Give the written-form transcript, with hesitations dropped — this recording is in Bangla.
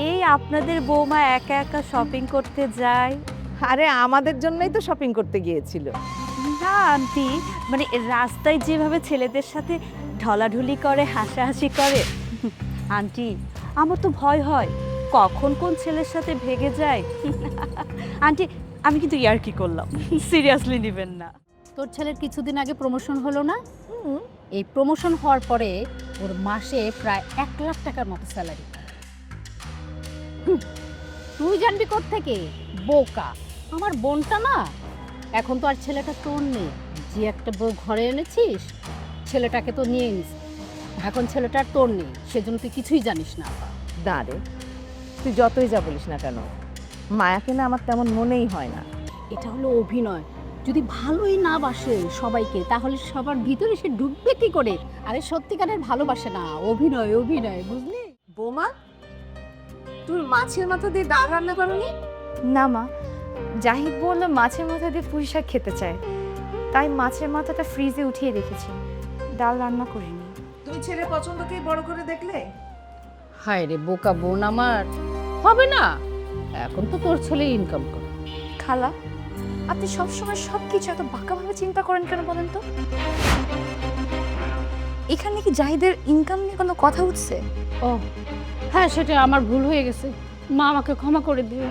এই আপনাদের বৌমা একা একা শপিং করতে যায়। আরে আমাদের জন্যই তো শপিং করতে গিয়েছিল। না আন্টি, মানে রাস্তায় যেভাবে ছেলেদের সাথে ঢলাঢুলি করে হাসাহাসি করে, আন্টি আমার তো ভয় হয় কখন কোন ছেলের সাথে ভেগে যায়। আন্টি আমি কিন্তু ইয়ার্কি করলাম, সিরিয়াসলি নেবেন না। তোর ছেলের কিছুদিন আগে প্রমোশন হলো না? এই প্রমোশন হওয়ার পরে ওর মাসে প্রায় 1 লাখ টাকার মতো স্যালারি। তুই জানবি কোত্থেকে? বোকা, আমার বোনটা না। এখন তো আর ছেলেটা তোর নেই, যে একটা বউ ঘরে এনেছিস ছেলেটাকে তো নিয়ে নিস। এখন ছেলেটা আর তোর নেই, সেজন্য তুই কিছুই জানিস না। দাঁড়ে, তুই যতই যা বলিস না কেন, মায়াকে না আমার তেমন মনেই হয় না। এটা হলো অভিনয়। যদি ভালোই না বাসে সবাইকে, তাহলে সবার ভিতরে সে ঢুকবে কি করে? আরে সত্যিকারের ভালোবাসে না, অভিনয় অভিনয়, বুঝলি? বৌমা, তুমি মাছের মাথা দিয়ে ডাল রান্না করনি? না মা, জাহিদ বলল মাছের মাথা দিয়ে পুঁই শাক খেতে চায়, তাই মাছের মাথাটা ফ্রিজে উঠিয়ে রেখেছি, ডাল রান্না করিনি। তুই ছেলে পছন্দকেই বড় করে দেখলে? হায় রে বোকা বোন আমার, হবে না। এখন তো তোর ছেলে ইনকাম করে। খালা, আপনি সবসময় সব কিছু এত বাঁকাভাবে চিন্তা করেন কেন বলেন তো? এখানে কি জাহিদের ইনকাম নিয়ে কোনো কথা উঠছে? ও হ্যাঁ, সেটা আমার ভুল হয়ে গেছে, মা আমাকে ক্ষমা করে দিও।